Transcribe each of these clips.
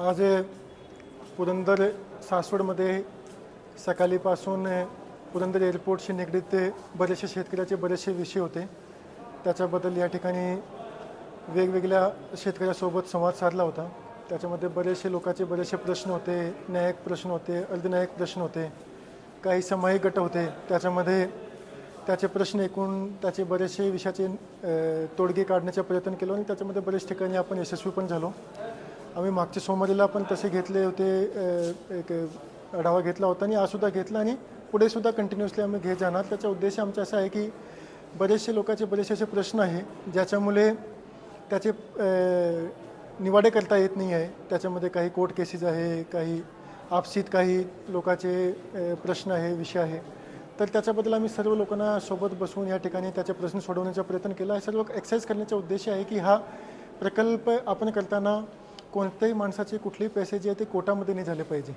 आज पुरंदर सासवडमध्ये सकाळीपासून पुरंदर एअरपोर्टशी निगडीत बरेचसे शेतकऱ्याचे बरेचसे विषय होते. त्याच्याबद्दल या ठिकाणी वेगवेगळ्या शेतकऱ्यासोबत संवाद साधला होता. त्याच्यामध्ये बरेचसे लोकांचे बरेचसे प्रश्न होते, न्यायिक प्रश्न होते, अर्धन्यायिक प्रश्न होते, काही सामायिक गट होते. त्याच्यामध्ये त्याचे प्रश्न ऐकून त्याचे बरेचसे विषयाचे तोडगे काढण्याचा प्रयत्न केला आणि त्याच्यामध्ये बरेच ठिकाणी आपण यशस्वी पण झालो. आम्ही मागच्या सोमवारीला पण तसे घेतले होते, एक आढावा घेतला होता आणि आजसुद्धा घेतला आणि पुढे सुद्धा कंटिन्युअसली आम्ही घेत जाणार. त्याचा उद्देश आमचा असा आहे की बरेचसे लोकांचे बरेचसे असे प्रश्न आहे ज्याच्यामुळे त्याचे निवाडे करता येत नाही आहे. त्याच्यामध्ये काही कोर्ट केसेस आहे, काही आपसीत काही लोकांचे प्रश्न आहे, विषय आहे. तर त्याच्याबद्दल आम्ही सर्व लोकांना सोबत बसून या ठिकाणी त्याचे प्रश्न सोडवण्याचा प्रयत्न केला आहे. सर्व एक्सरसाइज करण्याचा उद्देश आहे की हा प्रकल्प आपण करताना कोणत्याही माणसाचे कुठलेही पैसे जे आहे ते कोर्टामध्ये नाही झाले पाहिजे.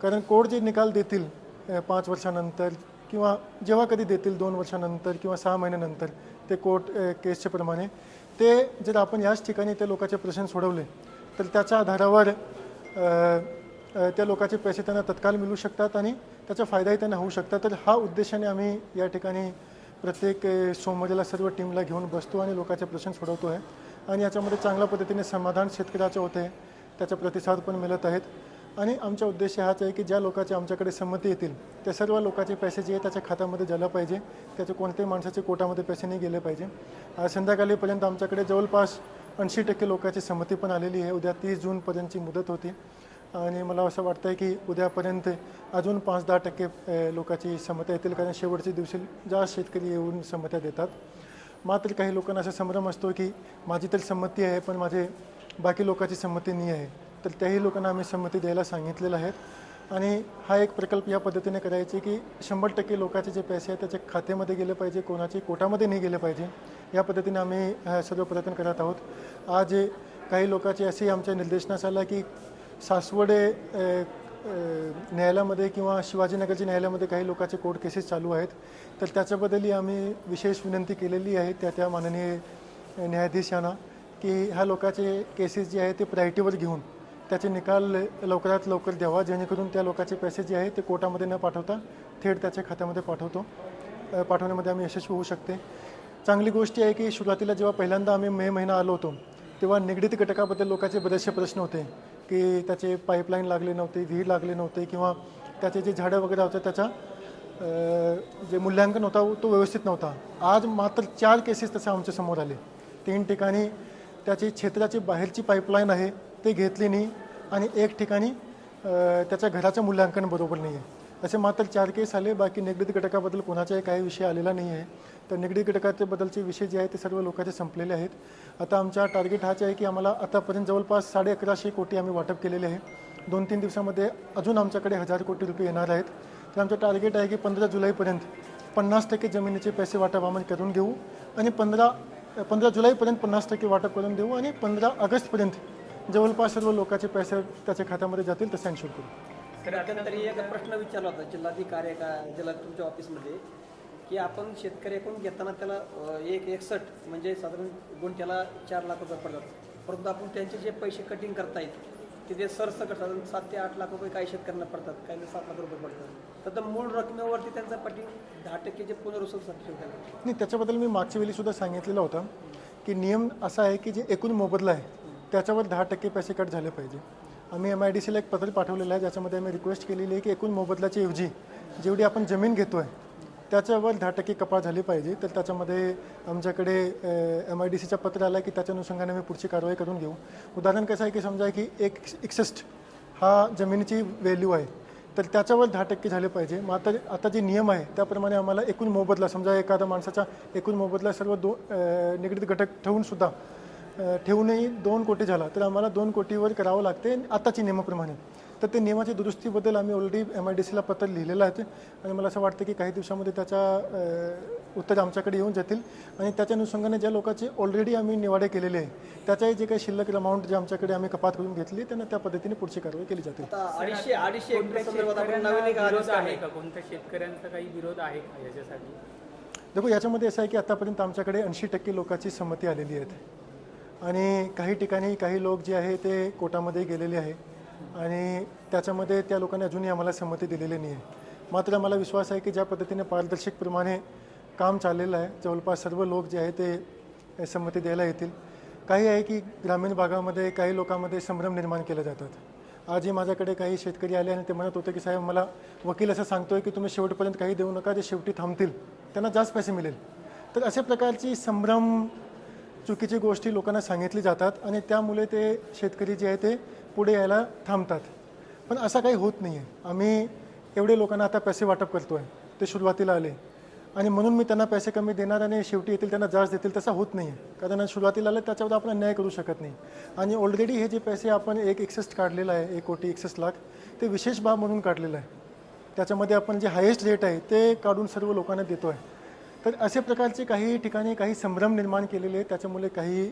कारण कोर्ट जे निकाल देतील 5 वर्षानंतर किंवा जेव्हा कधी देतील 2 वर्षानंतर किंवा 6 महिन्यानंतर ते कोर्ट केसच्या प्रमाणे ते जर आपण याच ठिकाणी त्या लोकांचे प्रश्न सोडवले तर त्याच्या आधारावर त्या लोकांचे पैसे त्यांना तत्काळ मिळू शकतात आणि त्याचा फायदाही त्यांना होऊ शकतात. तर हा उद्देशाने आम्ही या ठिकाणी प्रत्येक सोमवारीला सर्व टीमला घेऊन बसतो आणि लोकांचे प्रश्न सोडवतो आहे आणि याच्यामध्ये चांगल्या पद्धतीने समाधान शेतकऱ्याचे होते, त्याचा प्रतिसाद पण मिळत आहेत. आणि आमचा उद्देश हाच आहे की ज्या लोकांचे आमच्याकडे संमती येतील त्या सर्व लोकांचे पैसे जे आहे त्याच्या खात्यामध्ये झालं पाहिजे. त्याचे कोणत्याही माणसाचे कोर्टामध्ये पैसे नाही गेले पाहिजे. आज संध्याकाळीपर्यंत आमच्याकडे जवळपास 80% लोकांची संमती पण आलेली आहे. उद्या 30 जूनपर्यंतची मुदत होती आणि मला असं वाटतं आहे की उद्यापर्यंत अजून 5-10% लोकांची संमत्या येतील, कारण शेवटच्या दिवशी जास्त शेतकरी येऊन संमत्या देतात. मात्र काही लोकांना असा संभ्रम असतो की माझी तर संमती आहे पण माझे बाकी लोकांची संमती नाही आहे. तर त्याही लोकांना आम्ही संमती द्यायला सांगितलेलं आहेत आणि हा एक प्रकल्प या पद्धतीने करायचे की 100% लोकांचे जे पैसे आहेत त्याच्या खात्यामध्ये गेले पाहिजे, कोणाचे कोर्टामध्ये नाही गेले पाहिजे. या पद्धतीने आम्ही सर्व प्रयत्न करत आहोत. आज काही लोकांचे असे आमच्या निर्देशनास आला की सासवड न्यायालयामध्ये किंवा शिवाजीनगरच्या न्यायालयामध्ये काही लोकांचे कोर्ट केसेस चालू आहेत. तर त्याच्याबद्दलही आम्ही विशेष विनंती केलेली आहे त्या माननीय न्यायाधीश यांना की ह्या लोकांचे केसेस जे आहेत ते प्रायोरिटीवर घेऊन त्याचे निकाल लवकरात लवकर द्यावा, जेणेकरून त्या लोकांचे पैसे जे आहेत ते कोर्टामध्ये न पाठवता थेट त्याच्या खात्यामध्ये पाठवण्यामध्ये आम्ही यशस्वी होऊ शकते. चांगली गोष्ट आहे की सुरुवातीला जेव्हा पहिल्यांदा आम्ही मे महिना आलो होतो तेव्हा निगडीत घटकाबद्दल लोकांचे बरेचसे प्रश्न होते की त्याचे पाईपलाईन लागले नव्हते, विहीर लागले नव्हते किंवा त्याचे जे झाडं वगैरे होतं त्याचा जे मूल्यांकन होता तो व्यवस्थित नव्हता. आज मात्र 4 केसेस तसे आमच्या समोर आले. 3 ठिकाणी त्याची क्षेत्राची बाहेरची पाईपलाईन आहे ते घेतली नाही आणि 1 ठिकाणी त्याच्या घराचं मूल्यांकन बरोबर नाही आहे. असे मात्र 4 केस आले. बाकी निगडीत घटकाबद्दल कोणाचाही काही विषय आलेला नाही आहे. तर निगडीत घटकाबद्दलचे विषय जे आहेत ते सर्व लोकांचे संपलेले आहेत. आता आमचा टार्गेट हाच आहे की आम्हाला आतापर्यंत जवळपास 1150 कोटी आम्ही वाटप केलेले आहे. 2-3 दिवसामध्ये अजून आमच्याकडे 1000 कोटी रुपये येणार आहेत. तर आमचं टार्गेट आहे की 15 जुलैपर्यंत 50% जमिनीचे पैसे वाटप आम्ही करून घेऊ आणि 15 जुलैपर्यंत 50% वाटप करून देऊ आणि 15 ऑगस्टपर्यंत जवळपास सर्व लोकांचे पैसे त्याच्या खात्यामध्ये जातील तसं एन्शुअर करू. तर मध्यंतरी एक प्रश्न विचारला होता जिल्हाधिकारी जिल्हा तुमच्या ऑफिसमध्ये की आपण शेतकऱ्याकडून घेताना त्याला 1.61 म्हणजे साधारण गुंठ्याला 4 लाख रुपये पडतात, परंतु आपण त्यांचे जे पैसे कटिंग करता येत ते सरसकट साधारण 7 ते 8 लाख रुपये काही शेतकऱ्यांना पडतात, काही 7 लाख रुपये पडतात. तर मूळ रकमेवरती त्यांचा पटिंग 10% जे पुनर्वसूलसाठी नाही. त्याच्याबद्दल मी मागच्या वेळी सुद्धा सांगितलेलं होतं की नियम असा आहे की जे एकूण मोबदला आहे त्याच्यावर 10% पैसे कट झाले पाहिजे. आम्ही MIDCला एक पत्र पाठवलेलं आहे ज्याच्यामध्ये आम्ही रिक्वेस्ट केलेली आहे की एकूण मोबदल्याच्या ऐवजी जेवढी आपण जमीन घेतो आहे त्याच्यावर 10% कपात झाली पाहिजे. तर त्याच्यामध्ये आमच्याकडे MIDCचा पत्र आला की त्याच्या अनुषंगाने आम्ही पुढची कारवाई करून घेऊ. उदाहरण कसं आहे की समजा की 1.61 हा जमिनीची व्हॅल्यू आहे तर त्याच्यावर 10% झाले पाहिजे. मग आता जे नियम आहे त्याप्रमाणे आम्हाला एकूण मोबदला, समजा एखाद्या माणसाचा एकूण मोबदला सर्व निगडीत घटक ठेवूनही 2 कोटी झाला तर आम्हाला 2 कोटीवर करावं लागते आताची नियमाप्रमाणे. तर ते नियमाच्या दुरुस्तीबद्दल आम्ही ऑलरेडी MIDCला पत्र लिहिलेलं आहे आणि मला असं वाटतं की काही दिवसामध्ये त्याचा उत्तर आमच्याकडे येऊन जातील आणि त्याच्या अनुषंगाने ज्या लोकांचे ऑलरेडी आम्ही निवाडे केलेले आहे त्याच्याही जे काही शिल्लक अमाऊंट जे आमच्याकडे आम्ही कपात करून घेतली त्यांना त्या पद्धतीने पुढची कारवाई केली जाते. कोणत्या शेतकऱ्यांचा काही विरोध आहे का याच्यासाठी? देखो याच्यामध्ये असं आहे की आतापर्यंत आमच्याकडे 80% लोकांची संमती आलेली आहे आणि काही ठिकाणी काही लोक जे आहे ते कोर्टामध्ये गेलेले आहे. आणि त्याच्यामध्ये त्या लोकांनी अजूनही आम्हाला संमती दिलेली नाही आहे. मात्र मला विश्वास आहे की ज्या पद्धतीने पारदर्शकप्रमाणे काम चाललेलं आहे, जवळपास सर्व लोक जे आहे ते संमती द्यायला येतील. काही आहे की ग्रामीण भागामध्ये काही लोकांमध्ये संभ्रम निर्माण केले जातात. आजही माझ्याकडे काही शेतकरी आले आणि ते म्हणत होते की साहेब, मला वकील असं सांगतोय की तुम्ही शेवटपर्यंत काही देऊ नका, जे शेवटी थांबतील त्यांना जास्त पैसे मिळेल. तर अशा प्रकारची संभ्रम, चुकीची गोष्टी लोकांना सांगितली जातात आणि त्यामुळे ते शेतकरी जे आहे ते पुढे यायला थांबतात. पण असं काही होत नाही आहे. आम्ही एवढे लोकांना आता पैसे वाटप करतो आहे, ते सुरुवातीला आले आणि म्हणून मी त्यांना पैसे कमी देणार आणि शेवटी येतील त्यांना जास्त देतील, तसं होत नाही आहे. कारण सुरुवातीला आलं त्याच्यावर आपण अन्याय करू शकत नाही. आणि ऑलरेडी हे जे पैसे आपण 61 काढलेलं आहे, 1,61,00,000, ते विशेष बाब म्हणून काढलेलं आहे. त्याच्यामध्ये आपण जे हायेस्ट रेट आहे ते काढून सर्व लोकांना देतो आहे. तर असे प्रकारचे काही ठिकाणी काही संभ्रम निर्माण केलेले आहे. त्याच्यामुळे काही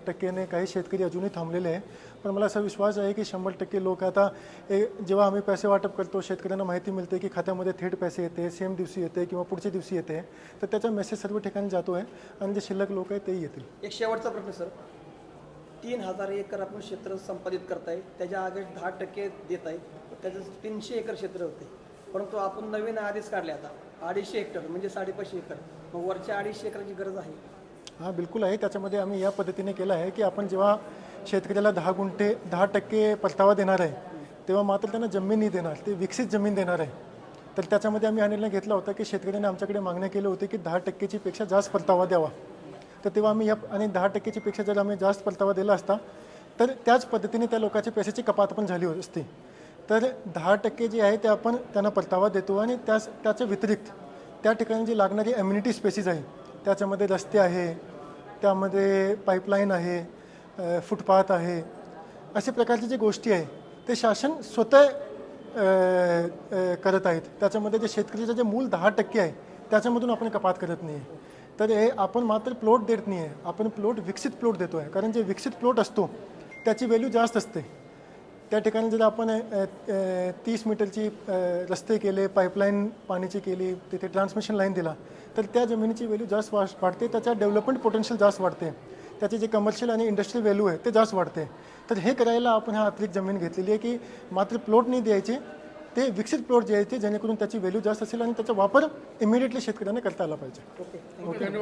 टक्क्याने काही शेतकरी अजूनही थांबलेले आहे. पण मला असा विश्वास आहे की 100% लोक आता जेव्हा आम्ही पैसे वाटप करतो, शेतकऱ्यांना माहिती मिळते की खात्यामध्ये थेट पैसे येते, सेम दिवशी येते किंवा पुढच्या दिवशी येते, तर त्याचा मेसेज सर्व ठिकाणी जातो आहे आणि जे शिल्लक लोक आहेत तेही येतील. एक शेवटचा प्रश्न सर, 3,000 एकर आपण क्षेत्र संपादित करताय, त्याच्या आगे 10% देत आहे, त्याचं 300 एकर क्षेत्र होते. परंतु आपण नवीन आधीच काढले आता 250 हेक्टर म्हणजे 550 एकर, मग वरच्या 250 एकराची गरज आहे. हां, बिलकुल आहे. त्याच्यामध्ये आम्ही या पद्धतीने केलं आहे की आपण जेव्हा शेतकऱ्याला 10% परतावा देणार आहे, तेव्हा मात्र त्यांना जमीन नाही देणार, ते विकसित जमीन देणार आहे. तर त्याच्यामध्ये आम्ही हा निर्णय घेतला होता की शेतकऱ्यांनी आमच्याकडे मागण्या केली होती की 10%ची पेक्षा जास्त परतावा द्यावा. तर तेव्हा आम्ही आणि 10%ची पेक्षा जर आम्ही जास्त परतावा दिला असता तर त्याच पद्धतीने त्या लोकांची पैशाची कपात पण झाली असती. तर 10% जे आहे ते आपण त्यांना परतावा देतो आणि त्याच्या व्यतिरिक्त त्या ठिकाणी जी लागणारी ॲम्युनिटी स्पेसिस आहे, त्याच्यामध्ये रस्ते आहे, त्यामध्ये पाईपलाईन आहे, फुटपाथ आहे, अशा प्रकारची जी गोष्टी आहे ते शासन स्वतः करत आहेत. त्याच्यामध्ये जे शेतकरीचं जे मूल 10% आहे त्याच्यामधून आपण कपात करत नाही आहे. तर हे आपण मात्र प्लॉट देत नाही आहे, आपण प्लॉट विकसित प्लॉट देतो आहे. कारण जे विकसित प्लॉट असतो त्याची व्हॅल्यू जास्त असते. त्या ठिकाणी जर आपण 30 मीटरची रस्ते केले, पाईपलाईन पाण्याची केली, तिथे ट्रान्समिशन लाईन दिला, तर त्या जमिनीची व्हॅल्यू जास्त वाढते, त्याच्या डेव्हलपमेंट पोटेन्शियल जास्त वाढते, त्याचे जे कमर्शियल आणि इंडस्ट्रियल व्हॅल्यू आहे ते जास्त वाढते. तर हे करायला आपण हा अतिरिक्त जमीन घेतलेली आहे की मात्र प्लॉट नाही द्यायचे, ते विकसित प्लॉट जे आहे ते जेणेकरून त्याची व्हॅल्यू जास्त असेल आणि त्याचा वापर इमिडिएटली शेतकऱ्यांना करता आला पाहिजे. ओके.